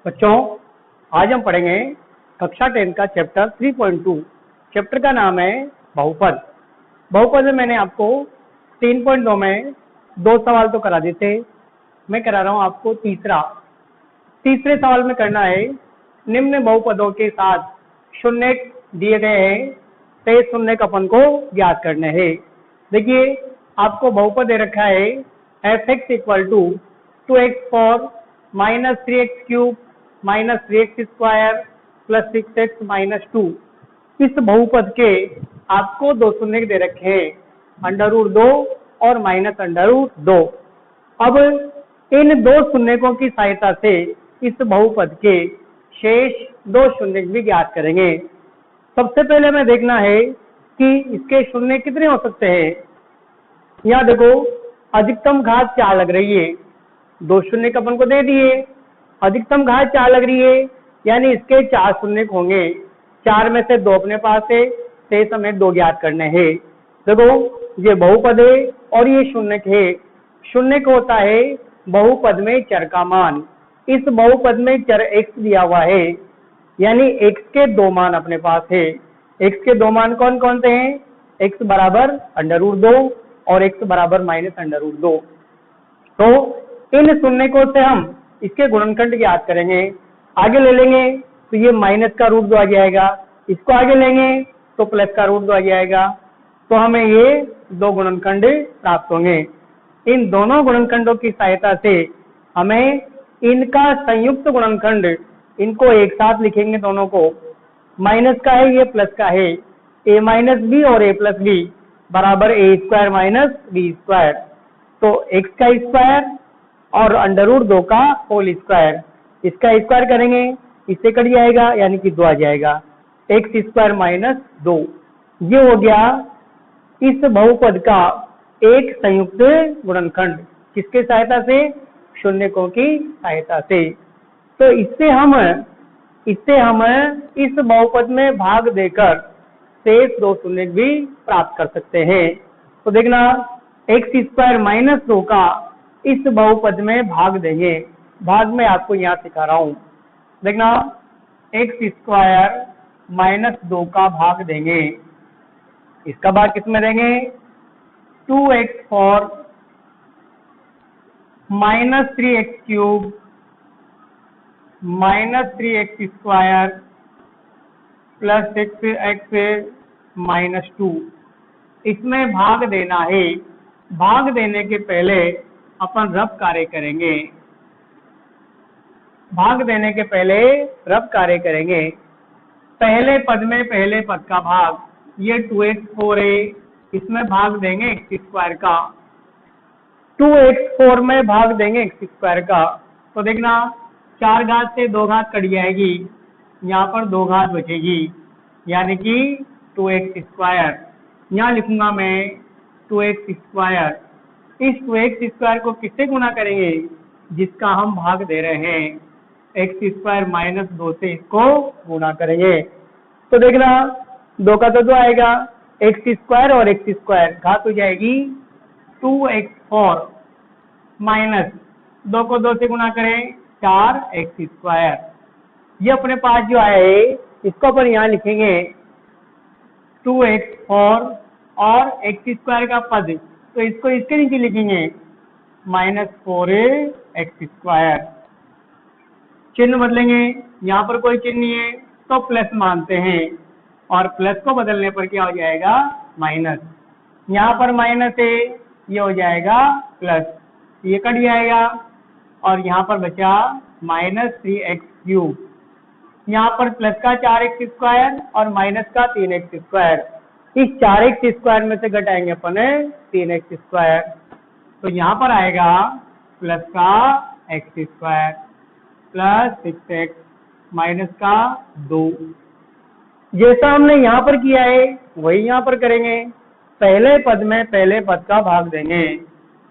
बच्चों, आज हम पढ़ेंगे कक्षा 10 का चैप्टर 3.2। चैप्टर का नाम है बहुपद। बहुपद में मैंने आपको 3.2 में 2 सवाल तो करा दिए थे। मैं करा रहा हूं आपको तीसरे सवाल में करना है। निम्न बहुपदों के साथ शून्य दिए गए हैं, शेष शून्य अपन को ज्ञात करने हैं। देखिए, आपको बहुपद दे रखा है f(x) = 2x4 -3x cube -3x square plus 6x -2। इस बहुपद के आपको दो शून्य दे रखे हैं, √2 और -√2। अब इन दो शून्यकों की सहायता से इस बहुपद के शेष दो शून्य भी ज्ञात करेंगे। सबसे पहले हमें देखना है कि इसके शून्य कितने हो सकते हैं। यहाँ देखो, अधिकतम घात 4 लग रही है, दो शून्य अपन को दे दिए। अधिकतम घात 4 लग रही है, यानी इसके 4 शून्य होंगे। 4 में से 2 अपने पास है, शेष हमें 2 ज्ञात करने हैं। देखो, ये बहुपद है और ये शून्य है। शून्य को होता है बहुपद में चर का मान। इस बहुपद में चर x दिया हुआ है, यानी x के 2 मान अपने पास है। x के 2 मान कौन कौन से हैं? x बराबर √2 और x बराबर -√2। तो इन शून्यकों से हम इसके गुणनखंड ज्ञात करेंगे। आगे ले लेंगे तो ये माइनस का √2 आ जाएगा, इसको आगे लेंगे तो प्लस का √2 आ जाएगा। तो हमें ये दो गुणनखंड प्राप्त होंगे। इन दोनों गुणनखंडों की सहायता से हमें इनका संयुक्त गुणनखंड, इनको एक साथ लिखेंगे दोनों को। माइनस का है, ये प्लस का है, a माइनस बी और a प्लस बी बराबर a² माइनस b²। तो x का स्क्वायर और √2 का होल स्क्वायर, इसका स्क्वायर करेंगे, इससे कट जाएगा, यानी कि 2 आ जाएगा। x² माइनस 2, ये हो गया इस बहुपद का एक संयुक्त गुणनखंड। किसके सहायता से? शून्यकों की सहायता से। तो इससे हम इस बहुपद में भाग देकर शेष दो शून्य भी प्राप्त कर सकते हैं। तो देखना, x² माइनस 2 का इस बहुपद में भाग देंगे। भाग में आपको यहाँ सिखा रहा हूं। देखना, x² माइनस 2 का भाग देंगे। इसका भाग किसमें देंगे? 2x4 -3x cube -3x square plus 6x -2, इसमें भाग देना है। भाग देने के पहले अपन रब कार्य करेंगे। भाग देने के पहले रब कार्य करेंगे। पहले पद में पहले पद का भाग, ये 2x4 है, इसमें भाग देंगे x² का। 2x4 में भाग देंगे x² का। तो देखना, 4 घात से 2 घात कट जाएगी, यहाँ पर 2 घात बचेगी, यानी कि 2x²। यहाँ लिखूंगा मैं 2x²। इस 2x² को किससे गुणा करेंगे? जिसका हम भाग दे रहे हैं, x² माइनस 2 से इसको गुणा करेंगे। तो देखना, 2 का तो 2 आएगा, x² और x² घात हो जाएगी 2x4 माइनस 2 को 2 से गुणा करें 4x²। ये अपने पास जो आया है, इसको अपन यहाँ लिखेंगे 2x4 और x² का पद, तो इसको इसके नीचे लिखेंगे -4x²। चिन्ह बदलेंगे, यहाँ पर कोई चिन्ह नहीं है तो प्लस मानते हैं, और प्लस को बदलने पर क्या हो जाएगा? माइनस। यहाँ पर माइनस है, ये हो जाएगा प्लस, ये कट जाएगा, और यहाँ पर बचा -3x³। यहाँ पर प्लस का 4x² और माइनस का 3x²। इस 4x² में से घटाएंगे अपन 3x²। तो यहाँ पर आएगा प्लस का x² प्लस 6x माइनस का 2। जैसा हमने यहाँ पर किया है वही यहाँ पर करेंगे। पहले पद में पहले पद का भाग देंगे,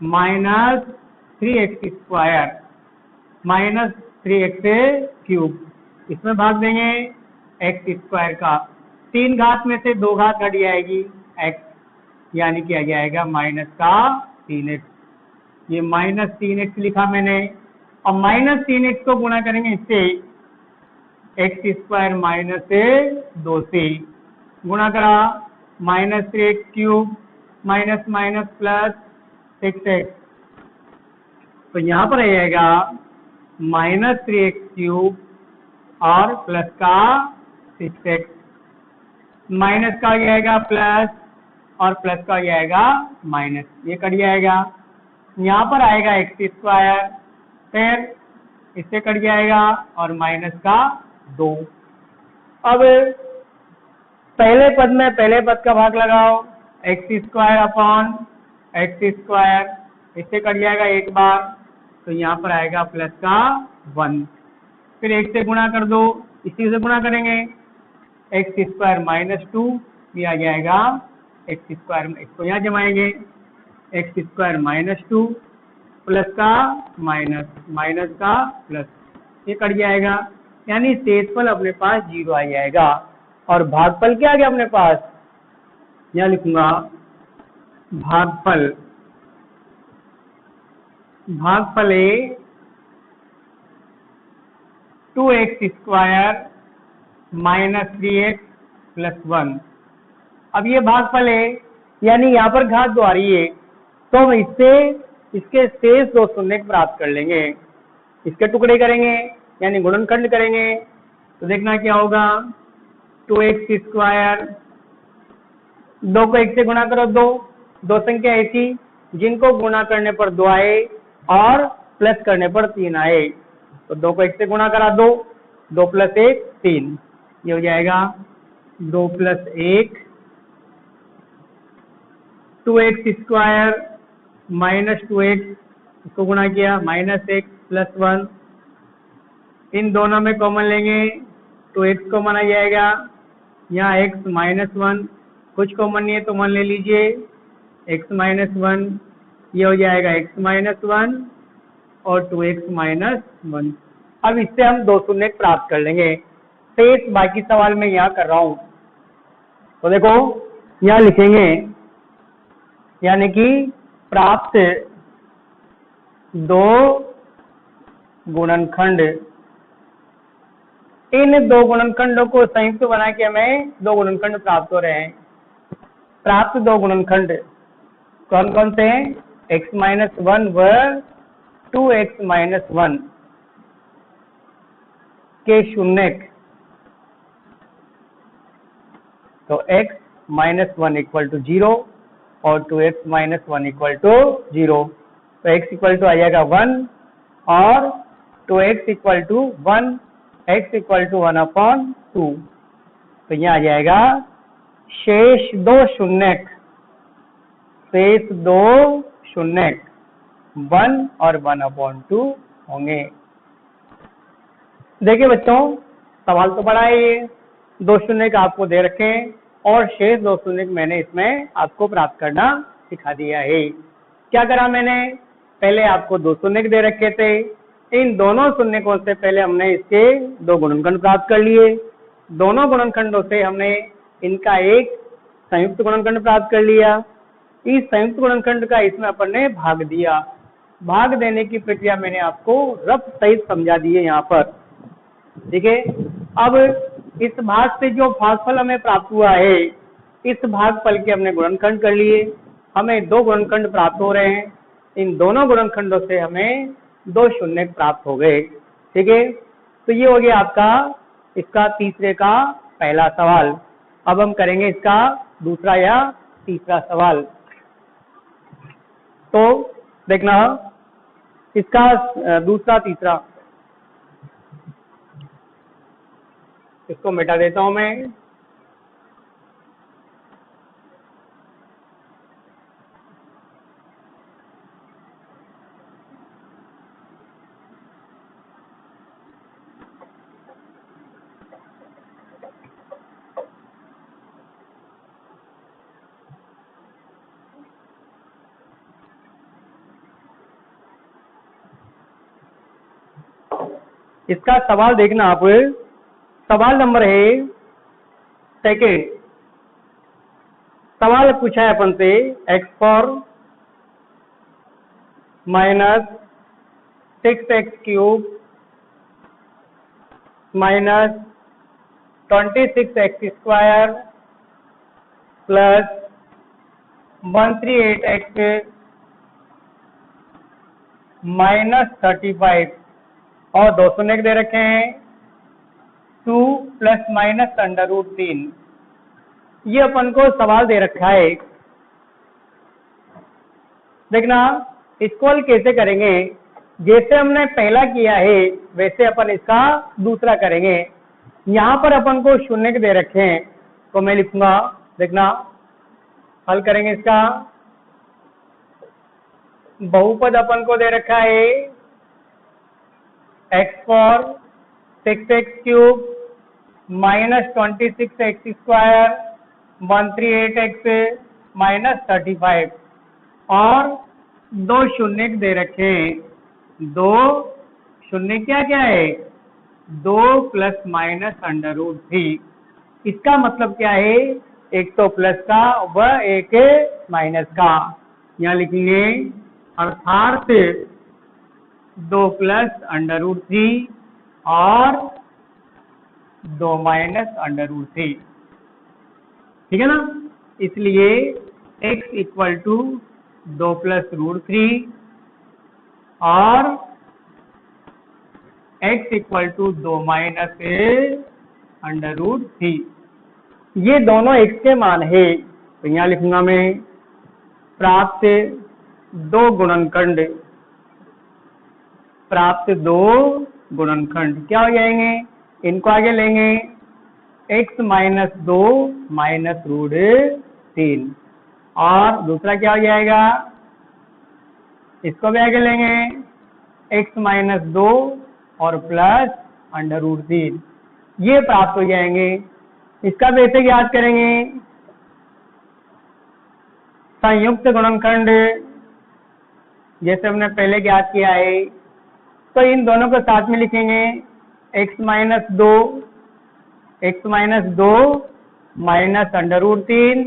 -3x² माइनस 3x³, इसमें भाग देंगे x² का। 3 घात में से 2 घात घट जाएगी x, यानी कि आ जाएगा माइनस का 3x। ये -3x लिखा मैंने, और -3x को गुणा करेंगे इससे, x² माइनस 2 से गुणा करा, -3x³ minus minus plus 6x, तो यहाँ पर आ जाएगा -3x³ और प्लस का 6x, माइनस का हो जाएगा प्लस और प्लस का हो जाएगा माइनस, ये कट जाएगा। यहाँ पर आएगा x², फिर इससे कट जाएगा और माइनस का 2। अब पहले पद में पहले पद का भाग लगाओ, x² अपॉन x², इससे कट जाएगा एक बार, तो यहाँ पर आएगा प्लस का 1, फिर एक से गुणा कर दो, इसी से गुणा करेंगे, x² माइनस 2, ये आ जाएगा x², इसको यहाँ जमाएंगे, x² माइनस 2 प्लस का माइनस, माइनस का प्लस, ये कट जाएगा, यानी शेषफल अपने पास 0 आ जाएगा। और भागफल क्या आ गया अपने पास, यहाँ लिखूंगा भागफल, भागफल है 2x² माइनस 3x प्लस 1। अब ये भागफल है, यानी यहाँ पर घात 2 आ रही है, तो हम इससे इसके शेष 2 शून्य प्राप्त कर लेंगे, इसके टुकड़े करेंगे यानी गुणनखंड करेंगे, तो देखना क्या होगा, 2x², 2 को 1 से गुणा करो, 2 संख्या ऐसी जिनको गुणा करने पर 2 आए और प्लस करने पर 3 आए, तो 2 को 1 से गुणा करा, 2 प्लस 1 3, ये हो जाएगा 2 प्लस 1, 2x² माइनस 2x, इसको गुणा किया, माइनस 1 प्लस 1, इन दोनों में कॉमन लेंगे, 2x कॉमन आ जाएगा, यहाँ x माइनस 1, कुछ कॉमन नहीं है तो 1 ले लीजिए, x माइनस 1, ये हो जाएगा x माइनस 1 और 2x माइनस 1। अब इससे हम 2 शून्य प्राप्त कर लेंगे। शेष बाकी सवाल में यहाँ कर रहा हूं, तो देखो यहाँ लिखेंगे, यानी कि प्राप्त 2 गुणनखंड, इन 2 गुणनखंडों को संयुक्त बना के हमें 2 गुणनखंड प्राप्त हो रहे हैं। प्राप्त 2 गुणनखंड कौन कौन से हैं, x माइनस 1 व 2x माइनस 1 के शून्यक, तो x माइनस 1 इक्वल टू 0 और 2x माइनस 1 इक्वल टू 0, तो x इक्वल टू आ जाएगा 1 और 2x equal to 1, x equal to 1/2, तो यहाँ आ जाएगा शेष 2 शून्यक, शेष 2 शून्यक 1 और 1/2 होंगे। देखिए बच्चों, सवाल तो बड़ा है, ये 2 शून्यक आपको दे रखे हैं और शेष 2 शून्यक मैंने इसमें आपको प्राप्त करना सिखा दिया है। क्या करा मैंने, पहले आपको 2 शून्यक दे रखे थे, इन दोनों शून्यकों से पहले हमने इसके 2 गुणनखंड प्राप्त कर लिए, दोनों गुणनखंडों से हमने इनका एक संयुक्त गुणनखंड प्राप्त कर लिया, इस संयुक्त गुणनखंड का इसमें अपन ने भाग दिया, भाग देने की प्रक्रिया मैंने आपको रफ सहित समझा दी है यहाँ पर, ठीक है। अब इस भाग से जो भागफल हमें प्राप्त हुआ है, इस भागफल के हमने गुणनखंड कर लिए, हमें 2 गुणनखंड प्राप्त हो रहे हैं, इन दोनों गुणनखंडों से हमें 2 शून्यक प्राप्त हो गए, ठीक है। तो ये हो गया आपका इसका तीसरे का पहला सवाल। अब हम करेंगे इसका दूसरा या तीसरा सवाल, तो देखना इसका दूसरा तीसरा, इसको मिटा देता हूं मैं, इसका सवाल देखना आप, सवाल नंबर है सेकेंड। सवाल पूछा है अपन से x4 minus 6x³ minus 26x² plus 138x minus 35 और 2 शून्य दे रखे हैं 2 प्लस माइनस √3। ये अपन को सवाल दे रखा है। देखना इसको हल कैसे करेंगे, जैसे हमने पहला किया है वैसे अपन इसका दूसरा करेंगे। यहाँ पर अपन को शून्य दे रखे हैं तो मैं लिखूंगा, देखना हल करेंगे इसका। बहुपद अपन को दे रखा है x4 6x³ minus 26x² 138x minus 35 और 2 शून्य दे रखे हैं। 2 शून्य क्या क्या है 2 प्लस माइनस √3। इसका मतलब क्या है, एक तो प्लस का व एक माइनस का। यहाँ लिखेंगे अर्थात 2 प्लस √3 और 2 माइनस √3, ठीक है ना। इसलिए x इक्वल टू 2 प्लस √3 और x इक्वल टू 2 माइनस √3। ये दोनों x के मान है। तो यहाँ लिखूंगा मैं प्राप्त 2 गुणनखंड, प्राप्त 2 गुणनखंड क्या हो जाएंगे, इनको आगे लेंगे x माइनस 2 माइनस √3 और दूसरा क्या हो जाएगा, इसको भी आगे लेंगे x माइनस 2 और प्लस √3। ये प्राप्त हो जाएंगे। इसका बेसिक याद करेंगे, संयुक्त गुणनखंड जैसे हमने पहले ज्ञात किया है, तो इन दोनों को साथ में लिखेंगे x माइनस 2 माइनस √3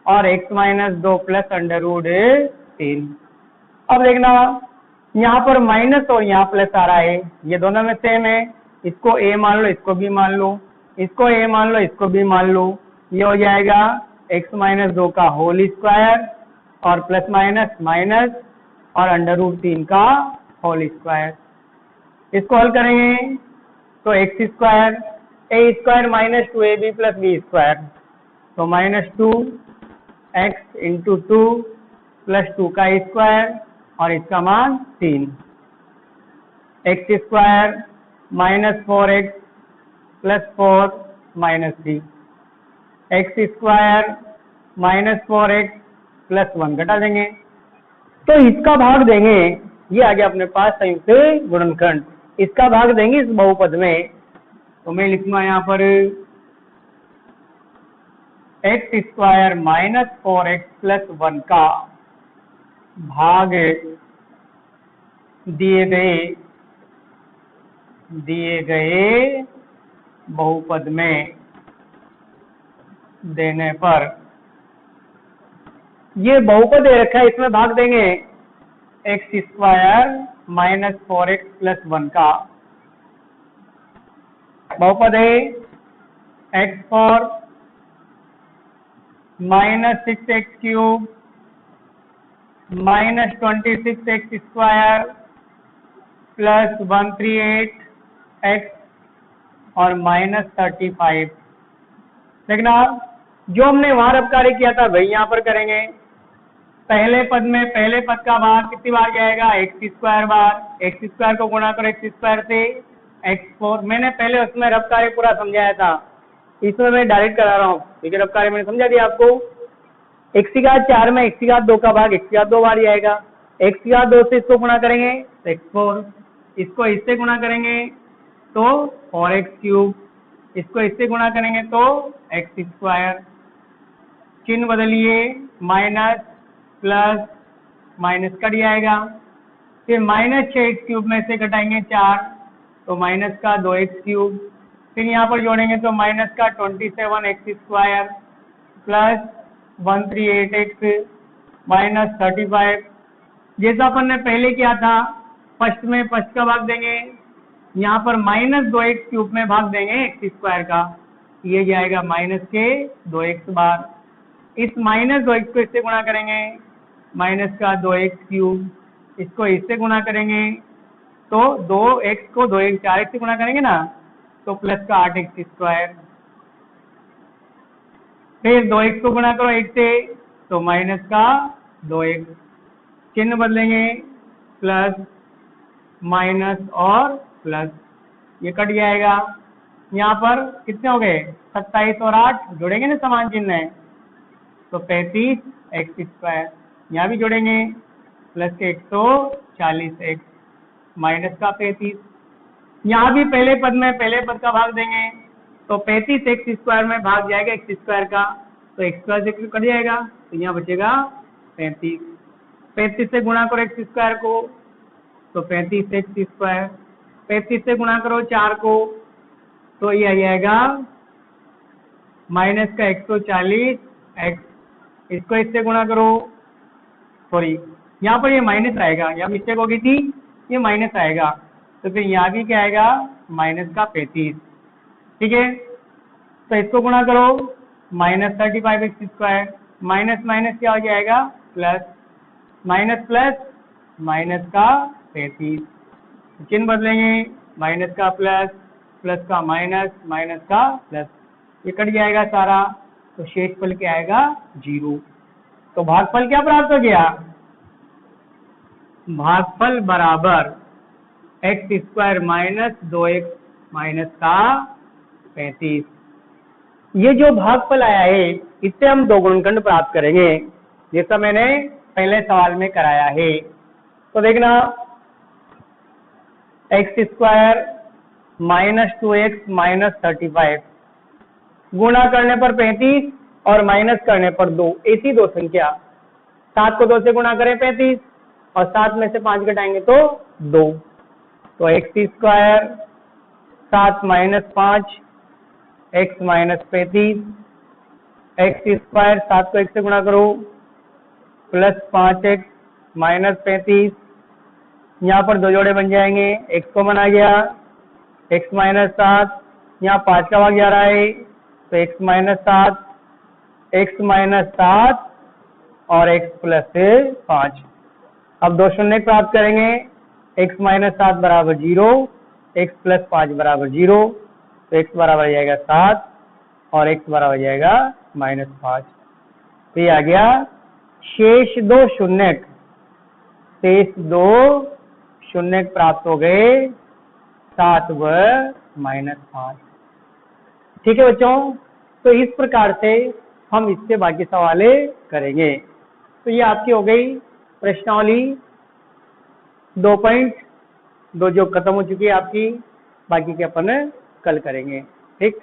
और x माइनस 2 प्लस √3। अब देखना यहाँ पर माइनस और यहाँ प्लस आ रहा है, ये दोनों में सेम है। इसको a मान लो, इसको b मान लो, इसको a मान लो, इसको b मान लो। ये हो जाएगा x माइनस 2 का होल स्क्वायर और प्लस माइनस माइनस और √3 का होल स्क्वायर। इसको हल करेंगे तो x square a square minus 2ab plus b square, तो माइनस 2x इंटू 2 प्लस 2 का स्क्वायर और इसका मान 3। x square minus 4x plus 4 minus 3, x square minus 4x plus 1 घटा देंगे तो इसका भाग देंगे। ये आ गया अपने पास संयुक्त गुणनखंड, इसका भाग देंगे इस बहुपद में। तो मैं लिखूंगा यहाँ पर x square minus 4x plus 1 का भाग दिए गए बहुपद में देने पर, ये बहुपद दे रखा है इसमें भाग देंगे x square minus 4x plus 1 का। बहुपद है x4 minus 6x³ minus 26x² plus 138x और माइनस 35। देखना जो हमने वहां रब कार्य किया था वही यहाँ पर करेंगे। पहले पद में पहले पद का भाग कितनी बार जाएगा, x² बार। x² को गुणा करो x² से x4। मैंने पहले उसमें रब कार्य पूरा समझाया था, इसमें मैं डायरेक्ट करा रहा हूँ क्योंकि रब कार्य मैंने समझा दिया आपको। x⁴ में x⁴ का भाग x⁴ 2 बार जाएगा। x⁴ 2 से इसको गुणा करेंगे x4, इसको इससे गुणा करेंगे तो 4x³, इसको इससे गुणा करेंगे तो x²। चिन्ह बदलिए, माइनस प्लस माइनस कट जाएगा। फिर माइनस 6x³ में से घटाएंगे 4 तो माइनस का 2x³। फिर यहाँ पर जोड़ेंगे तो माइनस का 27x² प्लस 138x माइनस 35। जैसा अपन ने पहले किया था फर्स्ट में फर्स्ट का भाग देंगे, यहाँ पर -2x³ में भाग देंगे x² का, ये जाएगा माइनस के 2x बार। इस -2x को इससे गुणा करेंगे, माइनस का 2x³, इसको इससे गुणा करेंगे तो 2x को 2x 4x से गुणा करेंगे ना, तो प्लस का 8x²। फिर 2x को गुणा करो 1 से तो माइनस का 2x, चिन्ह बदलेंगे, प्लस माइनस और प्लस, ये कट जाएगा। यहाँ पर कितने हो गए, 27 और 8 जोड़ेंगे ना, समान चिन्ह है, तो 35x²। यहाँ भी जोड़ेंगे, प्लस के 140x माइनस का 35। यहाँ भी पहले पद में पहले पद का भाग देंगे, तो 35x² में भाग जाएगा x² का, तो x² से कट जाएगा, तो यहाँ बचेगा 35। 35 से गुणा करो x² को, तो 35x²। 35 से गुणा करो 4 को, तो ये आ जाएगा माइनस का 140x। इसको इससे गुणा करो, सॉरी यहाँ पर ये माइनस आएगा, यहाँ मिस्टेक हो गई थी, ये माइनस आएगा, तो फिर यहाँ भी क्या आएगा, माइनस का 35। ठीक है, तो इसको गुणा करो, -35x², माइनस माइनस क्या हो जाएगा, प्लस, माइनस प्लस माइनस का 35, चिन्ह बदलेंगे, माइनस का प्लस, प्लस का माइनस, माइनस का प्लस, ये कट जाएगा सारा, तो शेषफल क्या आएगा, 0। तो भागफल क्या प्राप्त हो गया, भागफल बराबर x² माइनस 2x माइनस का 35। ये जो भागफल आया है, इससे हम दो गुणनखंड प्राप्त करेंगे, जैसा मैंने पहले सवाल में कराया है। तो देखना, x² माइनस 2x माइनस 35 गुणा करने पर 35 और माइनस करने पर 2, ऐसी दो संख्या, 7 को 2 से गुणा करें 35 और 7 में से 5 घटाएंगे तो 2, तो x² 7 minus 5 x minus 35, x² 7 को 1 से गुणा करो, प्लस 5x माइनस 35, यहाँ पर दो जोड़े बन जाएंगे, x कॉमन आ गया, x माइनस 7, यहाँ 5 का भाग जा रहा है, तो x माइनस 7, x माइनस 7 और x प्लस 5। अब दो शून्य प्राप्त करेंगे, x माइनस 7 बराबर 0, x प्लस 5 बराबर 0, तो x बराबर आ जाएगा 7 और x बराबर आ जाएगा -5। तो ये आ गया शेष दो शून्य, शेष दो शून्य प्राप्त हो गए, 7 व -5। ठीक है बच्चों, तो इस प्रकार से हम इससे बाकी सवाले करेंगे। तो ये आपकी हो गई प्रश्नावली 2.2 जो खत्म हो चुकी है आपकी, बाकी के अपन कल करेंगे। ठीक।